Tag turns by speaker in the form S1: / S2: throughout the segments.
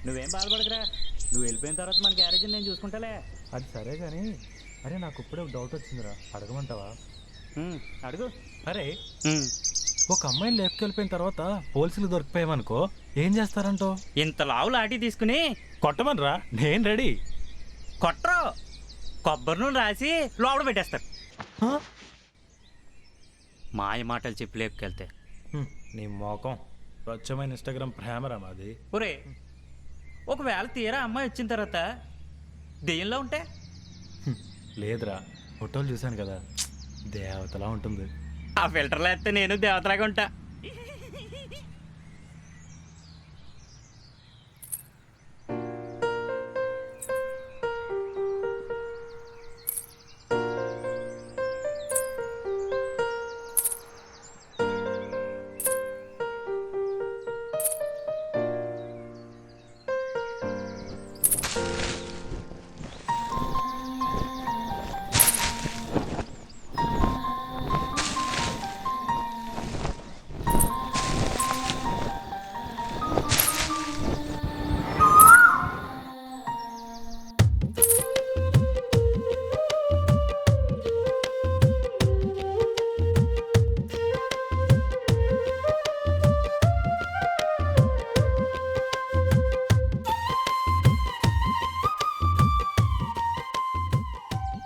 S1: నువ్వేం బాధపడకురా, నువ్వు వెళ్ళిపోయిన తర్వాత మన గ్యారేజ్ నేను చూసుకుంటాలే.
S2: అది సరే కానీ అరే నాకు ఇప్పుడే ఒక డౌట్ వచ్చిందిరా, అడగమంటావా?
S1: అడుగు.
S2: అరే ఒక అమ్మాయిని లేపుకెళ్ళిపోయిన తర్వాత పోలీసులు దొరికిపోయామనుకో ఏం చేస్తారంటో?
S1: ఇంత లావు లాఠీ తీసుకుని
S2: కొట్టమనరా, నేను రెడీ.
S1: కొట్టరు, కొబ్బరి నూనె రాసి లోపల పెట్టేస్తారు. మాయ మాటలు చెప్పి లేపుకెళ్తే
S2: నీ మోకం స్వచ్ఛమైన ఇన్స్టాగ్రామ్ ప్రేమరా మాది.
S1: ఒరే, ఒకవేళ తీరా అమ్మాయి వచ్చిన తర్వాత దెయ్యంలో ఉంటే?
S2: లేదురా, ఫోటోలు చూశాను కదా, దేవతలా ఉంటుంది.
S1: ఆ ఫిల్టర్లో వేస్తే నేను దేవతలాగా ఉంటా.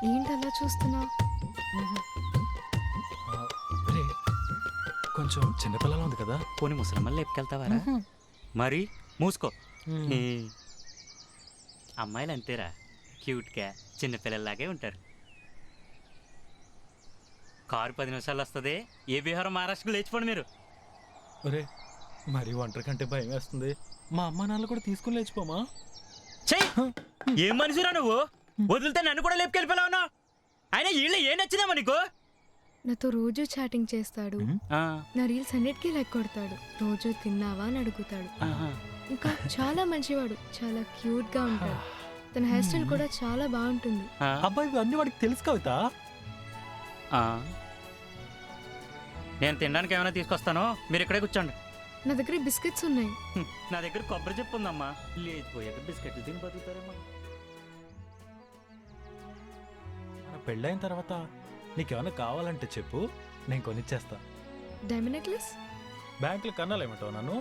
S3: ఏంటలా చూస్తున్నా?
S2: కొంచెం చిన్నపిల్లలా ఉంది కదా.
S1: పోనీ ముసలమ్మని లేపుకెళ్తావారా? మరి మూసుకో. అమ్మాయిలు అంతేరా, క్యూట్గా చిన్నపిల్లల్లాగే ఉంటారు. కారు 10 నిమిషాలు వస్తుంది. ఏ బీహారం మహారాష్ట్రకు లేచిపోండి మీరు.
S2: ఒరే మరి ఒంటరి కంటే భయం వేస్తుంది. మా అమ్మ నాన్న కూడా తీసుకుని లేచిపోమా?
S1: చెయ్యి, ఏం మనిషిరా నువ్వు? వదిలితే నన్ను కూడా లేపుకెళ్ళిపోయావు. అయినా వీళ్ళు ఏం నచ్చిందమ్మా నీకు?
S3: నాతో రోజు చాటింగ్ చేస్తాడు, నా రీల్స్ అన్నిటికీ లైక్ కొడతాడు, రోజు తిన్నావా అని అడుగుతాడు. ఇంకా చాలా మంచివాడు, చాలా క్యూట్ గా ఉంటాడు. తన హెయిర్ స్టైల్ కూడా చాలా బాగుంటుంది.
S2: అబ్బాయి అన్ని వాడికి తెలుసు కవిత.
S1: నేను తినడానికి ఏమైనా తీసుకొస్తాను, మీరు ఇక్కడే కూర్చోండి.
S3: నా దగ్గర బిస్కెట్స్ ఉన్నాయి.
S1: నా దగ్గర కొబ్బరి చెప్పు ఉందమ్మా. లేచిపోయాక బిస్కెట్లు తిని బతుకుతారేమో.
S2: పెళ్ళైన తర్వాత నీకేమైనా కావాలంటే చెప్పు, నేను కొనిచ్చేస్తా.
S3: Diamond necklace?
S2: బ్యాంకులో కన్నాలేమంటావు నన్ను?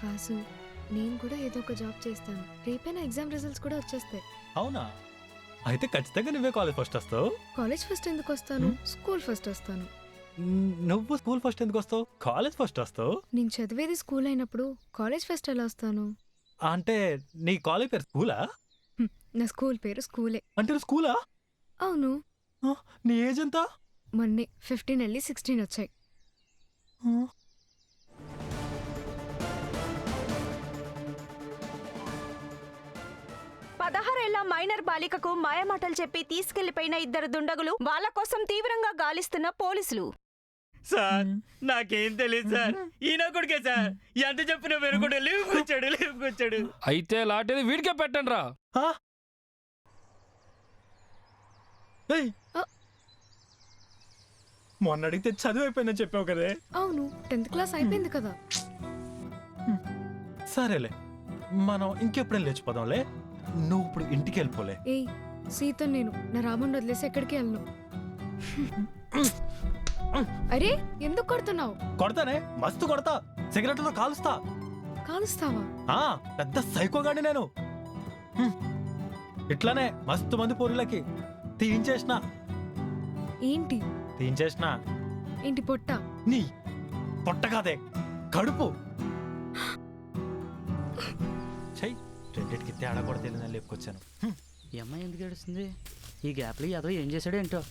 S3: వాసు, నేను కూడా ఏదో ఒక జాబ్ చేస్తాను. రేపైనా ఎగ్జామ్ రిజల్ట్స్ కూడా వచ్చేస్తాయి.
S2: అవునా? అయితే ఖచ్చితంగా నువ్వే కాలేజ్ ఫస్ట్ వస్తావు.
S3: కాలేజ్ ఫస్ట్ ఎందుకు వస్తాను? స్కూల్ ఫస్ట్ వస్తాను.
S2: నువ్వు స్కూల్ ఫస్ట్ ఎందుకు వస్తావు? కాలేజ్ ఫస్ట్ వస్తావు.
S3: నేను చదివేది స్కూల్ అయినప్పుడు కాలేజ్ ఫస్ట్ ఎలా వస్తాను?
S2: అంటే నీ కాలేజ్ పేరు స్కూలా?
S3: నా స్కూల్ పేరు స్కూలే.
S2: అంటే నువ్వు స్కూలా?
S3: అవును.
S2: నీ ఏజ్ ఎంత?
S3: మొన్నే 15 వెళ్ళి 16 వచ్చాయి.
S4: 16 ఏళ్ల మైనర్ బాలికకు మాయమాటలు చెప్పి తీసుకెళ్లిపోయిన 2 దుండగులు వాళ్ళ కోసం తీవ్రంగా గాలిస్తున్న పోలీసులు.
S1: సార్, నాకేం తెలియదు సార్. ఈయన కొడుకే సార్. ఎంత చెప్పినా వెనుకొడు లేపుకొచ్చాడు.
S5: అయితే లాంటిది వీడికే పెట్టండి రా.
S2: మొన్న అడిగితే చదువు అయిపోయిందని చెప్పావు కదే.
S3: అవును, 10th క్లాస్ అయిపోయింది కదా.
S2: సరేలే, మనం ఇంకెప్పుడైనా లేచిపోదాంలే. నువ్వు ఇప్పుడు ఇంటికి వెళ్ళిపోలే.
S3: ఏయ్ సీత, నేను నా రాముని వదిలేసి ఎక్కడికి వెళ్ళను. అరే ఎందుకు కొడుతున్నావు?
S2: కొడతానే, మస్తు కొడతా. సిగరెట్లతో కాలుస్తా.
S3: కాలుస్తావా?
S2: పెద్ద సైకోగాడి నేను. ఇట్లానే మస్తు మంది పోరీలకి తీయించేసిన.
S3: ఏంటి
S2: తీయించేసిన?
S3: ఏంటి పొట్ట?
S2: నీ పొట్ట కాదే, కడుపు. చెయ్యి, రెండింటికి తేడా కూడా తెలియదని లేపుకొచ్చాను.
S1: ఈ అమ్మాయి ఎందుకు ఏడుస్తుంది? ఈ గ్యాప్లో ఏదో ఏం చేశాడో ఏంటో.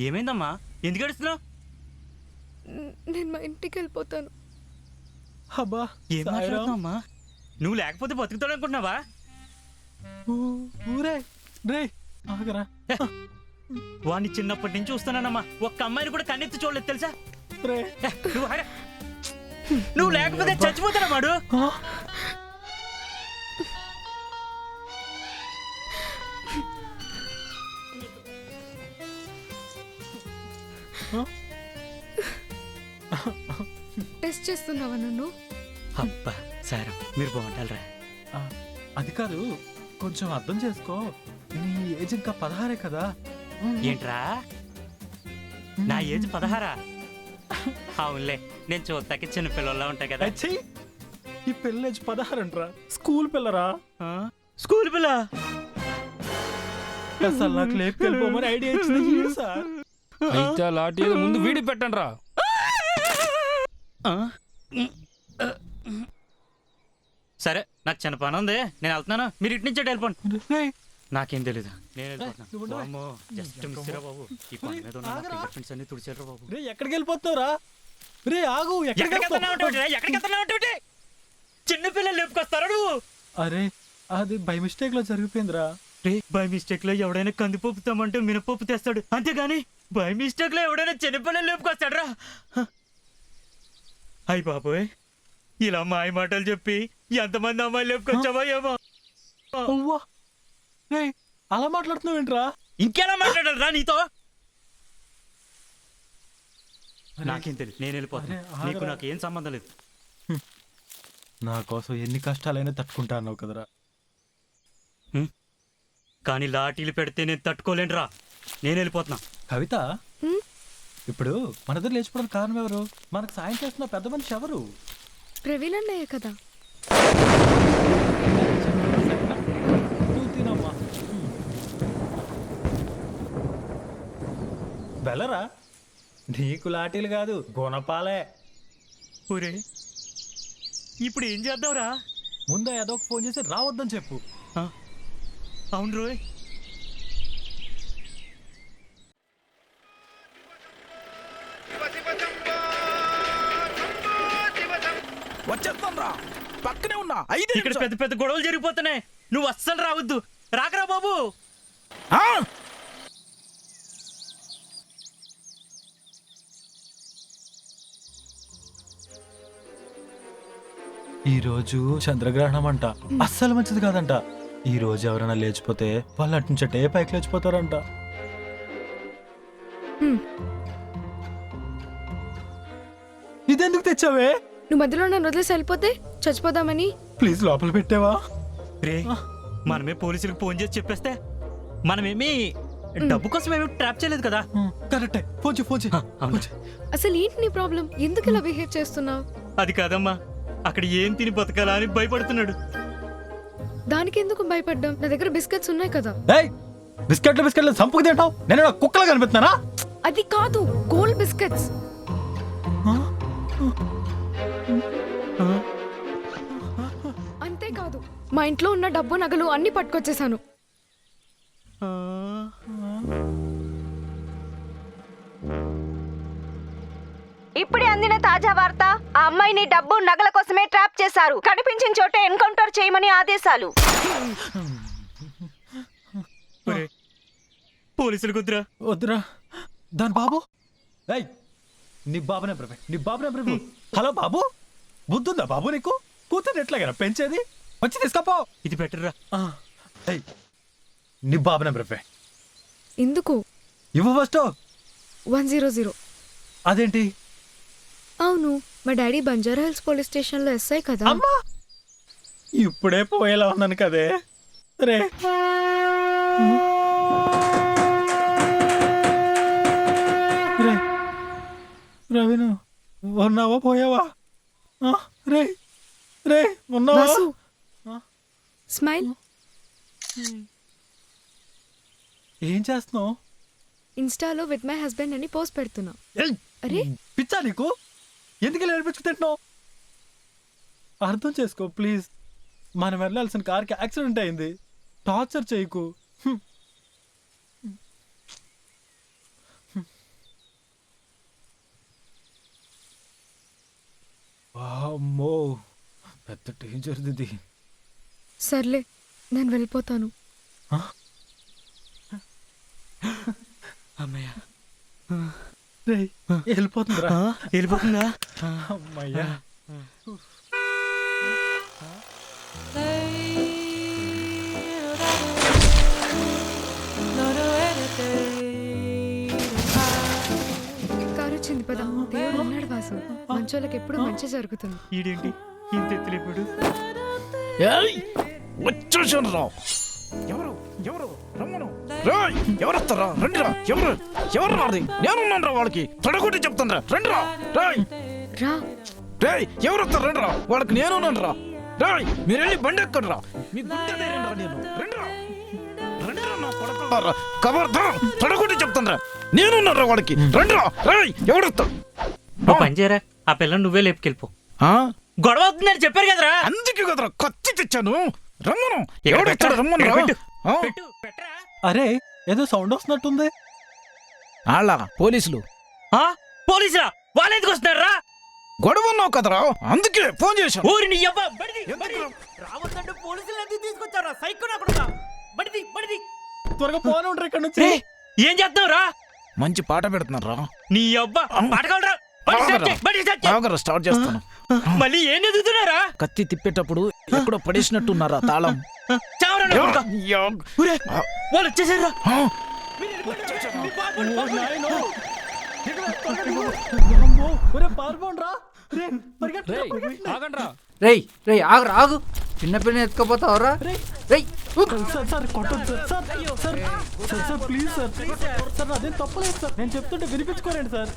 S1: ఏమైందమ్మా, ఎందుకు ఏడుస్తున్నావు?
S3: నేను మా ఇంటికి వెళ్ళిపోతాను.
S2: అబ్బా,
S1: ఏం మాట్లాడుతున్నావమ్మా? నువ్వు లేకపోతే బతుకుతాడు అనుకుంటున్నావా?
S2: ఊరే రే ఆగరా.
S1: వాడిని చిన్నప్పటి నుంచి చూస్తున్నానమ్మా, ఒక్క అమ్మాయిని కూడా కన్నెత్తి చూడలేదు తెలుసా? నువ్వు లేకపోతే చచ్చిపోతాడా వాడు?
S3: టెస్ట్ టెస్ట్ చేస్తున్నావా నన్ను?
S1: అబ్బా సార్ మీరు బాగుంటారా?
S2: ఆ, అది కాదు, కొంచెం అర్థం చేసుకో. నీ ఏజ్ ఇంకా 16 కదా.
S1: ఏంట్రా నా ఏజ్ 16? అవునులే, నేను చూస్తాకి చిన్న పిల్లల్లా ఉంటాయి కదా.
S2: అచ్చి, ఈ పిల్ల ఏజ్ 16 అంటరా? స్కూల్ పిల్లరా?
S1: స్కూల్ పిల్ల?
S2: అసలు నాకు లేపుకెళ్ళిపోమని ఐడియా ఇచ్చింది ఈడు సార్.
S5: అయితే ఆ లాఠీ ఏదో ముందు వీడి పెట్టండి రా.
S1: సరే, నాకు చిన్న పని ఉంది, నేను వెళ్తున్నాను. మీరు ఇటు నుంచే వెళ్ళిపోండి.
S2: రేయ్,
S1: నాకేం తెలీదు, నేను
S2: నువ్వు
S1: వెళ్ళిపోతున్నాను.
S2: ఉండవా?
S1: అమ్మో, just miss రా బాబు. ఈ పని మీద ఉన్న నా finger prints అన్నీ తుడిచారురా బాబు.
S2: రే ఎక్కడికి వెళ్ళిపోతావురా? రే ఆగు, ఎక్కడికి వెళ్తావు?
S1: చిన్న పిల్లలు లేపుకొస్తారా నువ్వు?
S2: అరే అది బై మిస్టేక్ లో జరిగిపోయిందిరా.
S1: రే, బై మిస్టేక్ లో ఎవడైనా కందిపప్పు తెమ్మంటే మినపప్పు తెస్తాడు, అంతేగాని బై మిస్టేక్ లో ఎవడైనా చిన్నపిల్లలు లేపుకొస్తాడు రా. అయ్యి బాబోయ్, ఇలా మాయ మాటలు చెప్పి ఎంతమంది అమ్మాయిలు లేపుకొచ్చావో ఏమో.
S2: అవ్వా, రే అలా మాట్లాడుతున్నావు ఏంట్రా?
S1: ఇంకెలా మాట్లాడాలి రా నీతో? నాకేం తెలియదు, నేను వెళ్ళిపోతాను.
S2: అరే, ఆగరా.
S1: నీకు నాకు ఏం సంబంధం లేదు.
S2: నా కోసం ఎన్ని కష్టాలైనా తట్టుకుంటా అన్నావు కదరా.
S1: కానీ లాఠీలు పెడితే నేను తట్టుకోలేను రా. నేను వెళ్ళిపోతున్నా.
S2: కవిత,
S3: హ్మ్?
S2: ఇప్పుడు మన ఇద్దరు లేచిపోవడానికి కారణం ఎవరు? మనకు సాయం చేస్తున్న పెద్ద మనిషి ఎవరు?
S3: ప్రవీణ్ అన్నయ్య కదా.
S2: నువ్వు తినమ్మా. వెళ్ళరా, నీకు లాఠీలు కాదు గుణపాలే.
S1: ఊరే, ఇప్పుడు ఏం చేద్దాంరా?
S2: ముందు ఏదో ఒక ఫోన్ చేసి రావద్దని చెప్పు.
S1: అవును రోయ్.
S6: వచ్చేస్తాం రా, పక్కనే ఉన్నా.
S1: ఇక్కడ పెద్ద పెద్ద గొడవలు జరిగిపోతున్నాయి, నువ్వు అస్సలు రావద్దు. రాకరా బాబు.
S2: ఈ రోజు చంద్రగ్రహణం అంట, అస్సలు మంచిది కాదంట. ఈ రోజు ఎవరైనా లేచిపోతే వాళ్ళు అటు నుంచి అటే పైకి లేచిపోతారంట.
S3: హ్మ్.
S2: ఇదెందుకు తెచ్చావే?
S3: నువ్వు మధ్యలో నన్ను వదిలేసి వెళ్ళిపోతే చచ్చిపోదామని.
S2: ప్లీజ్ లోపల పెట్టావా?
S1: రే, మనమే పోలీసులకు ఫోన్ చేసి చెప్పేస్తే మనమేమి డబ్బు కోసం ఏమి ట్రాప్ చేయలేదు కదా.
S2: కరెక్టే, ఫోన్ చేయి, ఫోన్ చేయి.
S1: అవును.
S3: అసలు ఏంటి నీ ప్రాబ్లం? ఎందుకు ఇలా బిహేవ్ చేస్తున్నావు?
S1: అది కాదమ్మా, అక్కడ ఏం తిని బతకాలా అని భయపడుతున్నాడు.
S3: దానికి ఎందుకు భయపడ్డాం? నా దగ్గర బిస్కెట్స్ ఉన్నాయి కదా.
S2: ఏయ్, బిస్కెట్లు సంపుకు తింటావు. నేను కుక్కలా కనిపిస్తున్నానా?
S3: అది కాదు, గోల్డ్ బిస్కెట్స్. అంతేకాదు, మా ఇంట్లో ఉన్న డబ్బు నగలు అన్ని పట్టుకొచ్చేసాను.
S4: ఇప్పుడే అందిన తాజా వార్త. ఆ అమ్మాయిని డబ్బు నగల కోసమే ట్రాప్ చేశారు. కనిపించిన చోటే ఎన్కౌంటర్ చేయమని ఆదేశాలు.
S1: ఒరే, పోలీసులు కుదరా?
S2: వద్దురా, దాని బాబు. ఏయ్, నీ బాబునే ప్రభు, నీ బాబునే ప్రభు. హలో బాబు, బుద్ధుందా బాబు నీకు? కూతురు ఎట్లాగైనా పెంచేది? వచ్చి తీసుకపో.
S1: ఇది బెటర్ రా.
S2: ఏయ్, నీ బాబునే ప్రభు.
S3: ఎందుకు?
S2: ఇవ్వ ఫస్ట్.
S3: 100.
S2: అదేంటి?
S3: అవును, మా daddy Banjara hills police station లో ఎస్ఐ కదా.
S2: అమ్మా, ఇప్పుడే పోయేలా ఉన్నాను కదే. రే రే, రవిను ఉన్నావా పోయావా? రే రే, ఉన్నావా?
S3: వాసు, స్మైల్.
S2: ఏం చేస్తున్నావు?
S3: ఇన్స్టాలో విత్ మై హస్బెండ్ అని పోస్ట్ పెడుతున్నా.
S2: ఏయ్,
S3: అరే,
S2: పిచ్చా నీకు? ఎందుకు ఇలా ఏడిపించుకు తింటున్నావు? అర్థం చేసుకో ప్లీజ్. మనం వెళ్ళాల్సిన కార్కి యాక్సిడెంట్ అయింది. టార్చర్ చేయకు. అమ్మో, పెద్ద డేంజర్ ఇది.
S3: సర్లే, నేను వెళ్ళిపోతాను.
S1: అమ్మయ్య,
S2: రేయ్, వెళ్ళిపోతుందిరా.
S1: వెళ్ళిపోతుందా?
S2: అమ్మయ్యా.
S3: కారు వచ్చింది పద. దేవుడు ఉన్నాడు వాసు, మంచోళ్ళకి ఎప్పుడు మంచి జరుగుతుంది.
S1: ఈడేంటి ఇంత ఎత్తులేపుడు?
S6: ఏయ్ వచ్చేసాను రా. ఎవరు ఎవరు రమ్మను. రేయ్ ఎవరు వస్తారా? రండి రా. ఎవరు రాది? నేనున్నాను రా. వాళ్ళకి తొడగొట్టి చెప్తాను రా. రండి రా. రేయ్
S3: రా
S6: రేయ్ ఎవరు వస్తారు? రండి రా. వాళ్ళకి నేనున్నాను రా. రేయ్ మీరు వెళ్ళి బండి ఎక్కండి రా. మీ గుండె ధైర్యం రా. నేను రండి రా. రండి రా నా కొడకల్లారా. కబర్దార్ తొడగొట్టి చెప్తాను రా. నేనున్నాను రా. వాళ్ళకి రండి రా. రేయ్ ఎవరు వస్తారు?
S1: ఓ పని చేయరా, ఆ పిల్లని నువ్వే లేపుకెళ్ళిపో. గొడవ అవుతుందని చెప్పారు కదరా.
S6: అందుకే కదరా కత్తి తెచ్చాను. రమ్మను.
S1: ఇక్కడ
S6: ఎవడు
S1: పెట్టరా?
S6: వస్తాడు? రమ్మను రా.
S1: పెట్టు.
S6: ఆ?
S1: పెట్టరా.
S2: అరే ఏదో సౌండ్ వస్తున్నట్టుంది.
S6: ఆళ్ళ పోలీసులు
S1: ఆ? పోలీసులా? వాళ్ళు ఎందుకు వస్తున్నారా?
S6: గొడవ ఉన్నావు కదరా, అందుకే ఫోన్ చేశాను.
S1: ఊరిని ఎవ్వ బడిది
S6: ఎందుకు?
S1: రావద్దంటే పోలీసులు ఎందుకు తీసుకొచ్చారా? సైకో నా కొడుకా. బడిది
S2: త్వరగా పోనీ ఉంటారు ఇక్కడ నుంచి.
S1: రేయ్, ఏం చేస్తున్నావురా?
S6: మంచి పాట పెడుతున్నారు రా.
S1: నీ అబ్బ పాటకాలరా.
S6: ఆగరా స్టార్ట్ చేస్తాను.
S1: మళ్ళీ ఏం ఎదుగుతున్నారా?
S6: కత్తి తిప్పేటప్పుడు ఎక్కడో పడేసినట్టున్నారా తాళం.
S1: చావరా నా కొడుకా. ఊరే, వాళ్ళు వచ్చేసారా?
S6: ఆ,
S2: ఓ నాయనో. అమ్మో, ఒరే పాల్గొనరా. రే, పరిగెత్తు.
S5: రేయ్ ఆగండ్రా.
S7: రేయ్ ఆగు చిన్నపిల్లని ఎత్తుకపోతావరా? రేయ్
S2: సార్ కొట్టొద్దు సార్. సార్ ప్లీజ్ సార్ అదేం తప్పలేదు సార్. నేను చెప్తుంటే వినిపించుకోరండి సార్.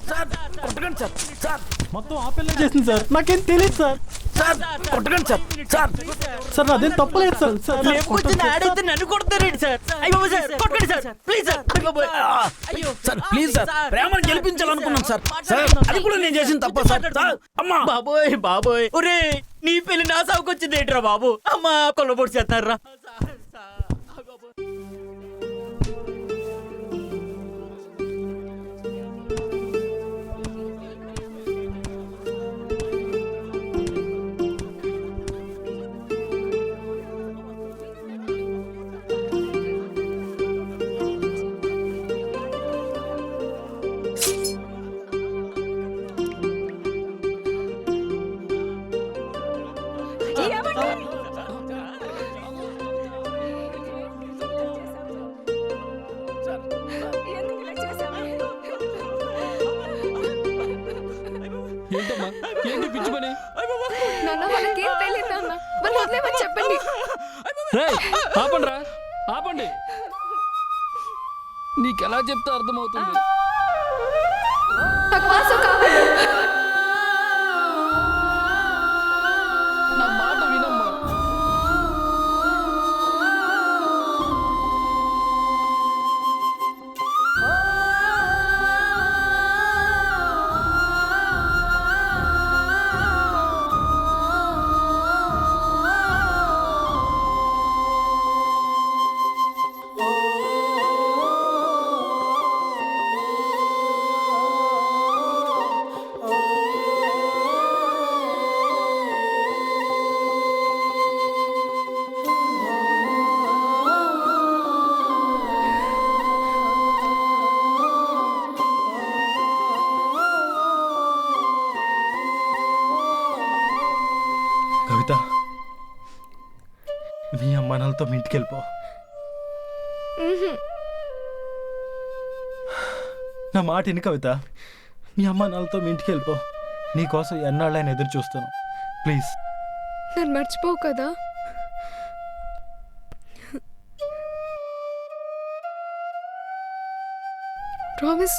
S6: కొట్టకండి సార్. సార్
S2: మొత్తం ఆ పిల్లలు చేసింది సార్. నాకేం తెలియదు సార్.
S6: సార్ కొట్టకండి సార్. సార్
S2: సార్ అదేం తప్పలేదు సార్. సార్
S1: లేకపోతే ఆడైతే నన్ను కొడతారేంటి సార్? అయ్యో సార్, కొట్టండి సార్, ప్లీజ్ సార్. అయ్యో
S6: సార్ ప్లీజ్ సార్, ప్రేమను గెలిపించాలనుకున్నాను సార్. సార్ అది కూడా నేను చేసిన తప్ప సార్. సార్ అమ్మా.
S1: బాబోయ్ ఒరే, నీ పెళ్లి నా సాగుకొచ్చింది ఏంట్రా బాబు? అమ్మా కొల్లబొడి చేస్తారా?
S5: ఏంటమ్మా ఏంటి పిచ్చి పని?
S3: నాన్న మనకేం తెలియదు నాన్న, వాళ్ళు వదిలేమని చెప్పండి.
S5: రేయ్ ఆపండిరా, ఆపండి. నీకెలా చెప్తే అర్థమవుతుంది?
S3: నాకు వాసు కావాలి.
S5: నా మాట వినమ్మా.
S2: కవిత, మీ అమ్మానాలతో మీ ఇంటికి వెళ్ళిపో. నా మాట విని కవిత, మీ అమ్మానాలతో మీ ఇంటికి వెళ్ళిపో. నీకోసం ఎన్నాళ్ళైనా ఎదురు చూస్తాను. ప్లీజ్.
S3: నన్ను మర్చిపోవు కదా? ప్రామిస్.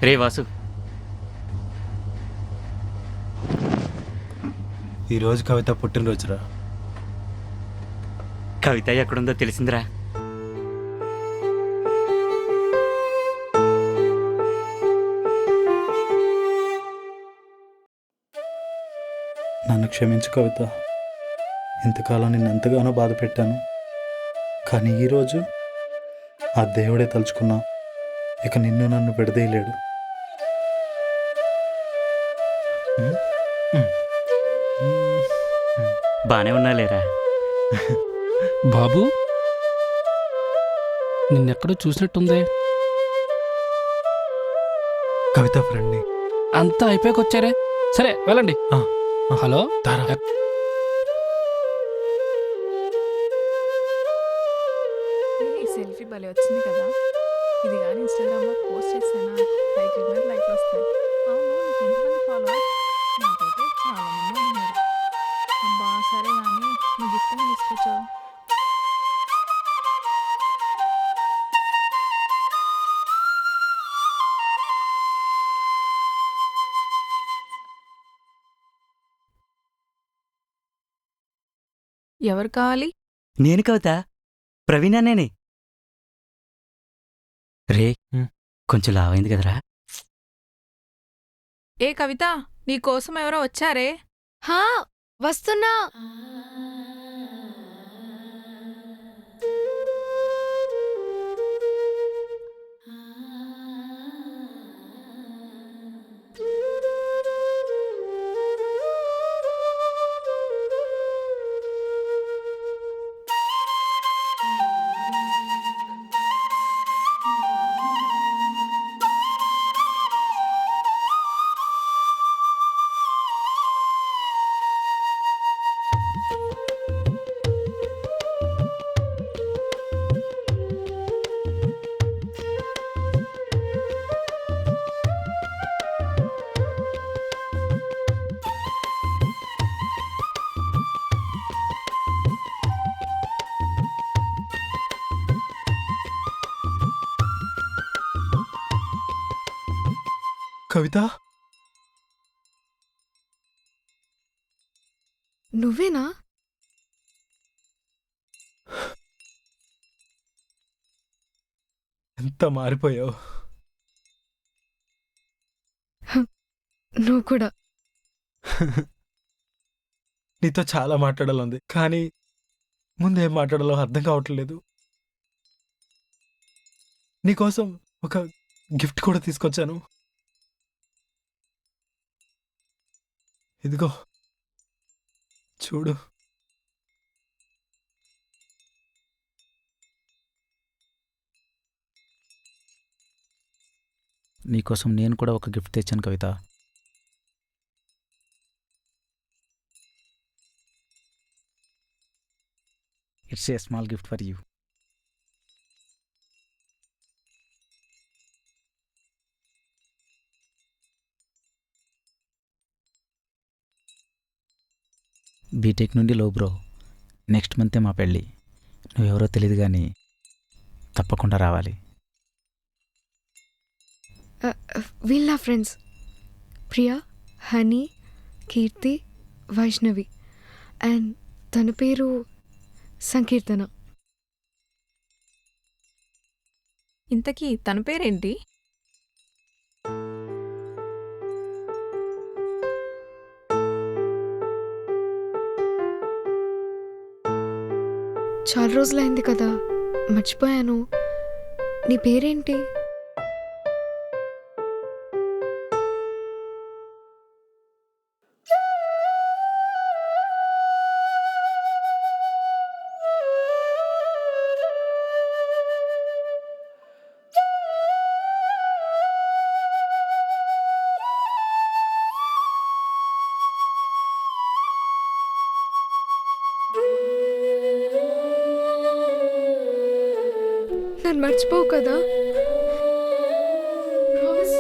S1: రే వాసు,
S2: ఈరోజు కవిత పుట్టినరోజురా.
S1: కవిత ఎక్కడుందో తెలిసిందిరా.
S2: నన్ను క్షమించు కవిత. ఇంతకాలం నిన్ను ఎంతగానో బాధ పెట్టాను. కానీ ఈరోజు ఆ దేవుడే తలుచుకున్నా ఇక నిన్ను నన్ను విడదీయలేడు.
S1: బానే ఉన్నాలేరా.
S5: బాబు నిన్నెక్కడో చూసినట్టుందే.
S2: కవిత ఫ్రెండ్ని.
S5: అంతా అయిపోయాక వచ్చారే. సరే వెళ్ళండి. హలో
S2: తారా,
S8: ఈ సెల్ఫీ భలే వచ్చింది కదా. ఇది కానీ ఇన్స్టాగ్రామ్లో పోస్ట్ చేసానా లైక్ మీద లైక్లు వస్తాయి. అవును, నీకు ఎంతమంది ఫాలోవర్స్? నాకైతే చాలా మంది ఉన్నారు. అబ్బా సరే కానీ నువ్వు గిఫ్ట్ ఏం తీసుకొచ్చావు? ఎవరు కావాలి?
S1: నేను కవిత, ప్రవీణ్ అన్నేనే. రే కొంచెం లావైంది కదరా.
S8: ఏ కవిత, నీకోసం ఎవరో వచ్చారే.
S3: హా, వస్తున్నా.
S2: కవిత,
S3: నువ్వేనా?
S2: ఎంత మారిపోయావు.
S3: నువ్వు కూడా.
S2: నీతో చాలా మాట్లాడాలంది, కానీ ముందేం మాట్లాడాలో అర్థం కావట్లేదు. నీకోసం ఒక గిఫ్ట్ కూడా తీసుకొచ్చాను. ఇదిగో చూడు.
S6: నీకోసం నేను కూడా ఒక గిఫ్ట్ తెచ్చాను Kavitha. It's a small gift for you. BTech నుండి లో బ్రో. నెక్స్ట్ మంతే మా పెళ్ళి. నువ్వెవరో తెలియదు కానీ తప్పకుండా రావాలి.
S3: వీళ్ళ friends Priya, Honey, Keerthi, Vaishnavi and తన పేరు సంకీర్తన.
S8: ఇంతకీ తన పేరేంటి?
S3: చాలా రోజులైంది కదా, మర్చిపోయాను. నీ పేరేంటి? నన్ను మర్చిపోవు కదా? Promise.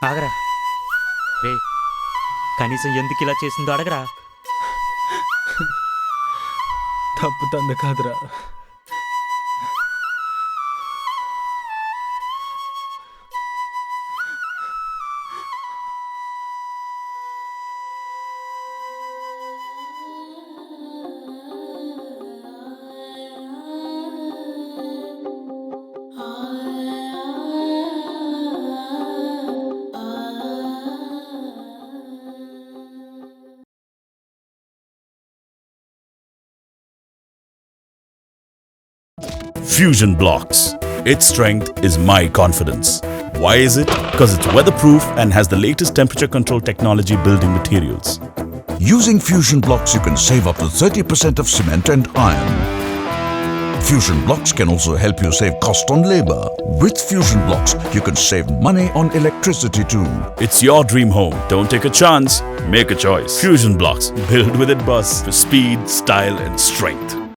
S1: ఆగరా రే, కనీసం ఎందుకు ఇలా చేసిందో అడగరా.
S2: తప్పు తంద కాదురా.
S9: Fusion Blocks. Its strength is my confidence. Why is it? Because it's weatherproof and has the latest temperature control technology building materials.
S10: Using Fusion Blocks, you can save up to 30% of cement and iron. Fusion Blocks can also help you save cost on labor. With Fusion Blocks, you can save money on electricity too.
S9: It's your dream home. Don't take a chance. Make a choice. Fusion Blocks. Build with it, boss. For speed, style and strength.